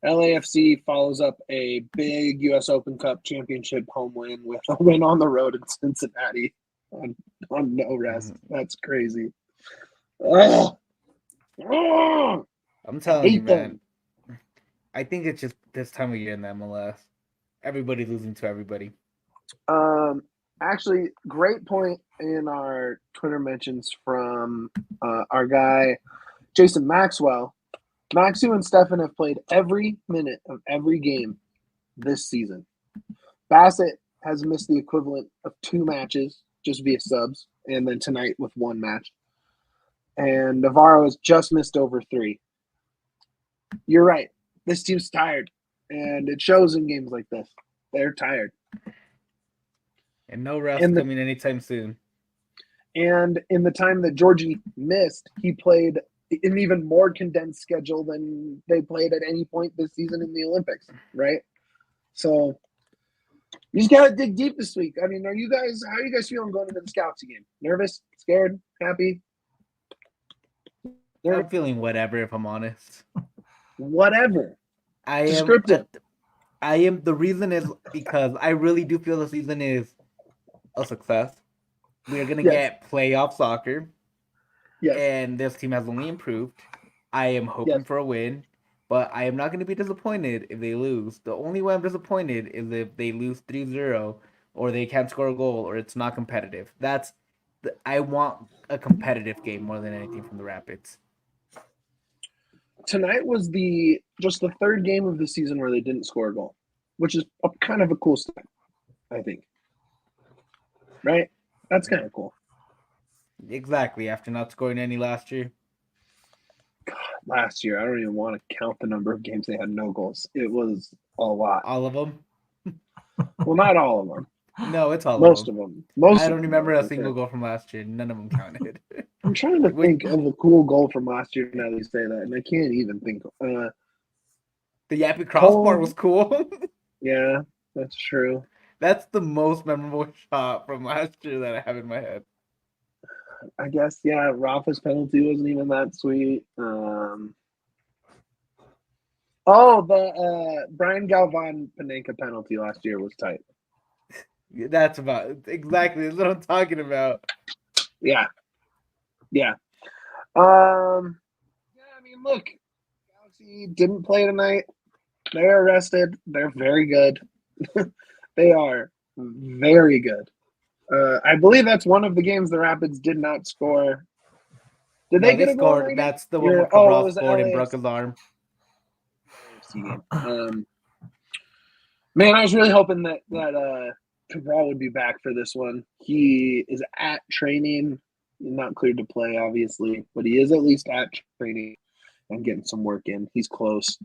LAFC follows up a big U.S. Open Cup championship home win with a win on the road in Cincinnati on no rest. That's crazy. I'm telling you, man. I think it's just this time of year in the MLS. Everybody's losing to everybody. Actually, great point in our Twitter mentions from our guy, Jason Maxwell. Maxu and Steffen have played every minute of every game this season. Bassett has missed the equivalent of 2 matches just via subs, and then tonight with 1 match. And Navarro has just missed over 3. You're right. This team's tired, and it shows in games like this. They're tired. And no rest coming anytime soon. And in the time that Georgie missed, he played an even more condensed schedule than they played at any point this season in the Olympics, right? So you just gotta dig deep this week. I mean, how are you guys feeling going into the Scouts game? Nervous, scared, happy? I'm feeling whatever, if I'm honest. Whatever. I am. The reason is because I really do feel the season is a success. We are gonna get playoff soccer. Yes. and this team has only improved. I am hoping Yes. for a win, but I am not going to be disappointed if they lose. The only way I'm disappointed is if they lose 3-0 or they can't score a goal or it's not competitive. I want a competitive game more than anything from the Rapids. Tonight was just the third game of the season where they didn't score a goal, which is kind of a cool stat, I think. Right? That's kind of cool. Exactly, after not scoring any last year. Last year, I don't even want to count the number of games they had no goals. It was a lot. All of them? Well, not all of them. No, it's all Most of them. of them. Most I of don't them, remember though, a for single sure. goal from last year. None of them counted. I'm trying to think of a cool goal from last year now that you say that, and I can't even think. The Yappy crossbar was cool. Yeah, that's true. That's the most memorable shot from last year that I have in my head. I guess, yeah, Rafa's penalty wasn't even that sweet. The Brian Galvan Panenka penalty last year was tight. That's exactly what I'm talking about. Yeah. Yeah. I mean, look, Galaxy didn't play tonight. They're rested. They're very good. They are very good. I believe that's one of the games the Rapids did not score. Did they get a goal? Scored. That's the one where It Cabral was scored and LAFC broke his arm. game. Man, I was really hoping that Cabral would be back for this one. He is at training, not cleared to play, obviously, but he is at least at training and getting some work in. He's close.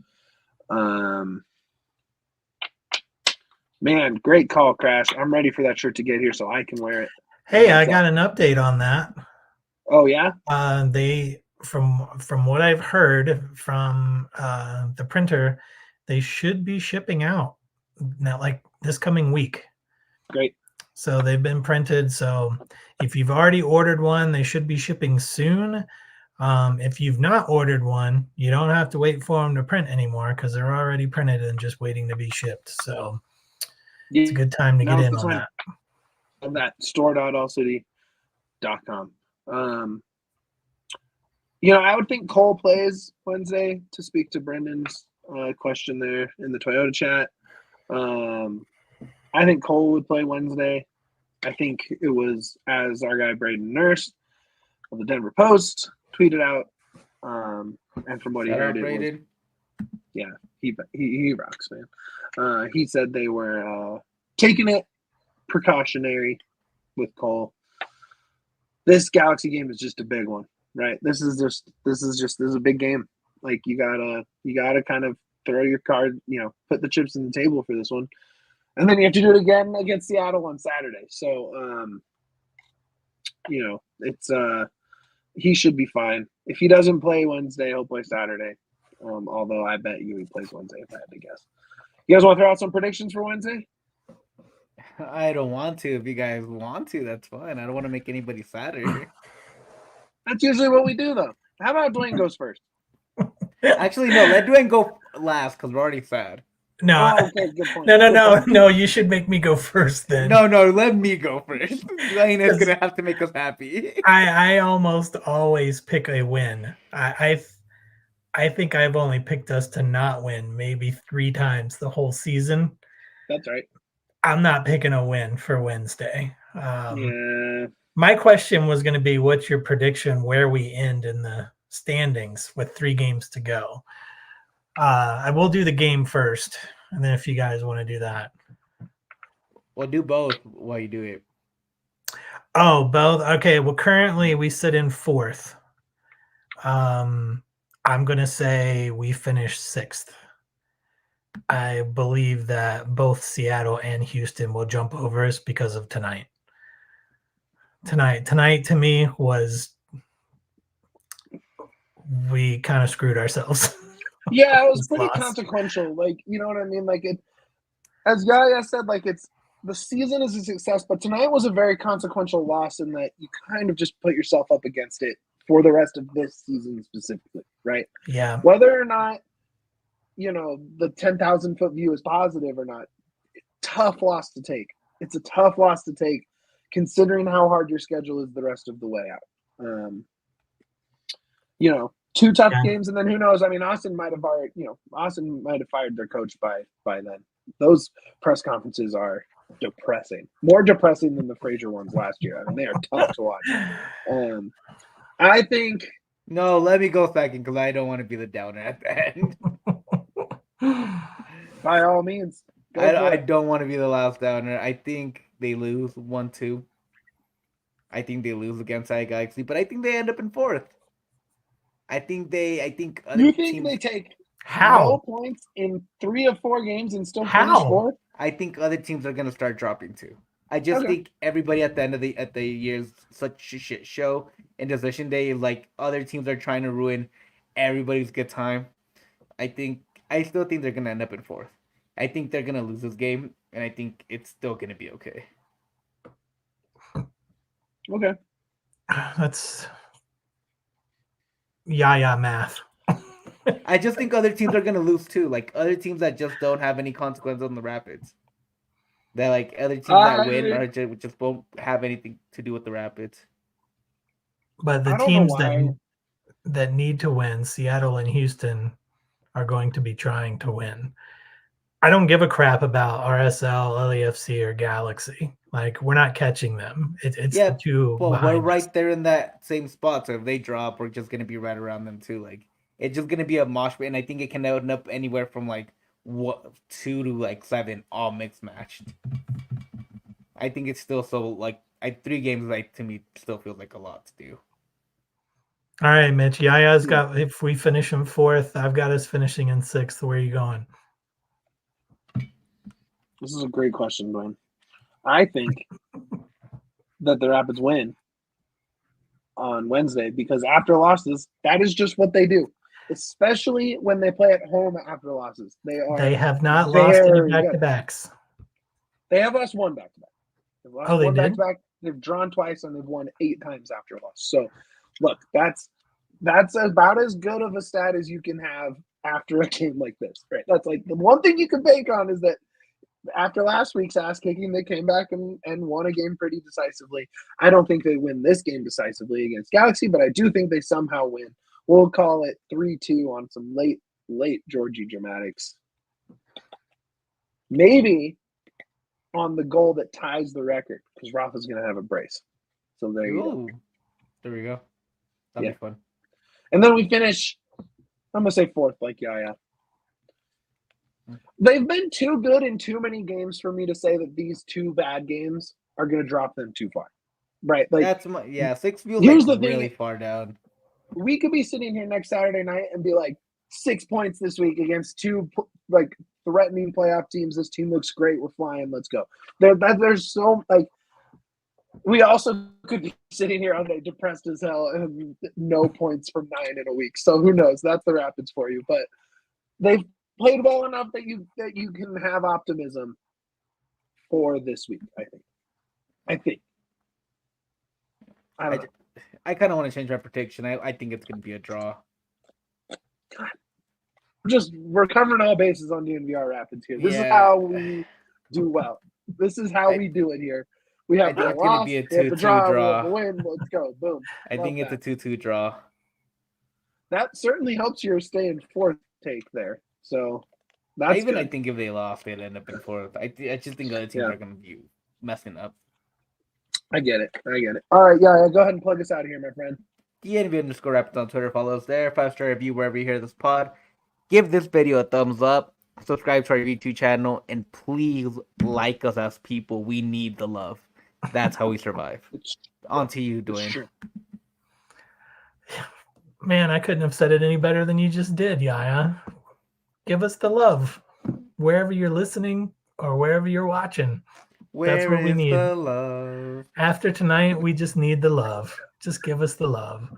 Man, great call, Crash. I'm ready for that shirt to get here so I can wear it. Hey, I got an update on that. Oh yeah? They from what I've heard from the printer, they should be shipping out now, like this coming week. Great. So they've been printed. So if you've already ordered one, they should be shipping soon. If you've not ordered one, you don't have to wait for them to print anymore because they're already printed and just waiting to be shipped. So it's a good time to get in on that. On that store.allcity.com. I would think Cole plays Wednesday, to speak to Brendan's question there in the Toyota chat. I think Cole would play Wednesday. I think it was, as our guy Braden Nurse of the Denver Post tweeted out, and from what he heard, it was, yeah, he rocks, man. He said they were taking it precautionary with Cole. This Galaxy game is just a big one, right? This is a big game. Like you gotta kind of throw your card, put the chips in the table for this one, and then you have to do it again against Seattle on Saturday. So, it's he should be fine. If he doesn't play Wednesday, he'll play Saturday. Although I bet you he plays Wednesday if I had to guess. You guys want to throw out some predictions for Wednesday? I don't want to. If you guys want to, that's fine. I don't want to make anybody sadder. That's usually what we do, though. How about Duane goes first? Actually, no. Let Duane go last because we're already sad. No, okay, good point. No. You should make me go first then. No. Let me go first. Duane is gonna have to make us happy. I almost always pick a win. I think I've only picked us to not win maybe 3 times the whole season. That's right. I'm not picking a win for Wednesday. Yeah. My question was going to be, what's your prediction where we end in the standings with 3 games to go? I will do the game first, and then if you guys want to do that. Well, do both while you do it. Oh, both? Okay, well, currently we sit in 4th. I'm going to say we finish 6th. I believe that both Seattle and Houston will jump over us because of tonight. Tonight to me was, we kind of screwed ourselves. Yeah, it was pretty consequential. Like, you know what I mean? Like, as Yahya said, like, the season is a success, but tonight was a very consequential loss in that you kind of just put yourself up against it for the rest of this season specifically, right? Yeah. Whether or not, the 10,000-foot view is positive or not, tough loss to take. It's a tough loss to take considering how hard your schedule is the rest of the way out. 2 tough Yeah. games, and then who knows? I mean, Austin might have fired their coach by then. Those press conferences are depressing, more depressing than the Frazier ones last year. I mean, they are tough to watch. I think. No, let me go second because I don't want to be the downer at the end. By all means, I don't want to be the last downer. I think they lose 1-2. I think they lose against ALLCITY, but I think they end up in 4th. I think other You think teams, they take How? no points in 3 of 4 games and still finish How? 4th? I think other teams are gonna start dropping too. I just think everybody at the end of the year is such a shit show. And decision day, like other teams are trying to ruin everybody's good time. I still think they're gonna end up in 4th. I think they're gonna lose this game, and I think it's still gonna be okay. Okay. That's math. I just think other teams are gonna lose too. Like other teams that just don't have any consequence on the Rapids. That like other teams that win or just won't have anything to do with the Rapids. But the teams that need to win, Seattle and Houston, are going to be trying to win. I don't give a crap about RSL, LAFC, or Galaxy. Like, we're not catching them. It's the two. Well, we're right there in that same spot. So if they drop, we're just gonna be right around them too. Like it's just gonna be a mosh pit, and I think it can end up anywhere from like 2 to like 7, all mixed matched. I think it's still so like 3 games. Like to me, still feels like a lot to do. All right, Mitch. Yaya's got. If we finish in 4th, I've got us finishing in 6th. Where are you going? This is a great question, Duane. I think that the Rapids win on Wednesday because after losses, that is just what they do. Especially when they play at home after losses. They have not lost any back-to-backs. They have lost 1 back-to-back. They've lost 1 did? back-to-back. They've drawn twice and they've won 8 times after a loss. So, look, that's about as good of a stat as you can have after a game like this. Right? That's like the one thing you can bank on is that after last week's ass kicking, they came back and won a game pretty decisively. I don't think they win this game decisively against Galaxy, but I do think they somehow win. We'll call it 3-2 on some late Georgie dramatics. Maybe on the goal that ties the record because Rafa's going to have a brace. So there you go. There we go. That'll be fun. And then we finish, I'm going to say 4th like Yaya. They've been too good in too many games for me to say that these 2 bad games are going to drop them too far. Right? Like 6 feels like really far down. We could be sitting here next Saturday night and be like 6 points this week against 2 like threatening playoff teams. This team looks great. We're flying. Let's go. There's so like we also could be sitting here all day depressed as hell and no points from 9 in a week. So who knows? That's the Rapids for you. But they've played well enough that you can have optimism for this week. I think. I don't know. I kind of want to change my prediction. I think it's going to be a draw. We're covering all bases on DNVR Rapids here. This is how we do well. This is how we do it here. We have the loss, we have the draw, we have the win. Let's go. Boom. I think it's a 2-2 draw. That certainly helps your stay in 4th take there. So that's good. I think if they lost, they'd end up in 4th. I just think other teams are going to be messing up. I get it. All right, go ahead and plug us out of here, my friend. DNV_Rapids on Twitter. Follow us there. 5-star review wherever you hear this pod. Give this video a thumbs up. Subscribe to our YouTube channel. And please like us as people. We need the love. That's how we survive. On to you, Duane. Man, I couldn't have said it any better than you just did, Yaya. Give us the love. Wherever you're listening or wherever you're watching. That's what we need. The love? After tonight, we just need the love. Just give us the love.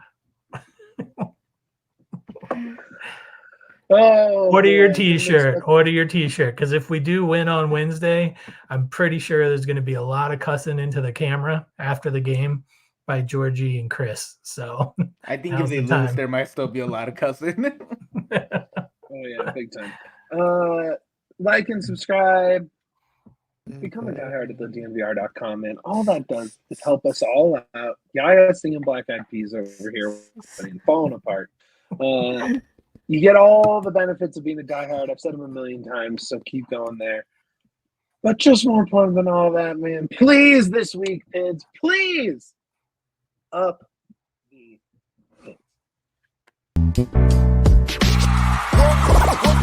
Order your t-shirt. Order your t-shirt. Because if we do win on Wednesday, I'm pretty sure there's going to be a lot of cussing into the camera after the game by Georgie and Chris. So I think if they lose, there might still be a lot of cussing. Oh yeah, big time. Like and subscribe. Become a diehard at the DNVR.com, man. All that does is help us all out. Yahya singing Black Eyed Peas over here, falling apart. You get all the benefits of being a diehard. I've said them a million times, so keep going there. But just more important than all that, man, please this week, Pids, please up the Pids.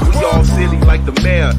We all silly like the mayor.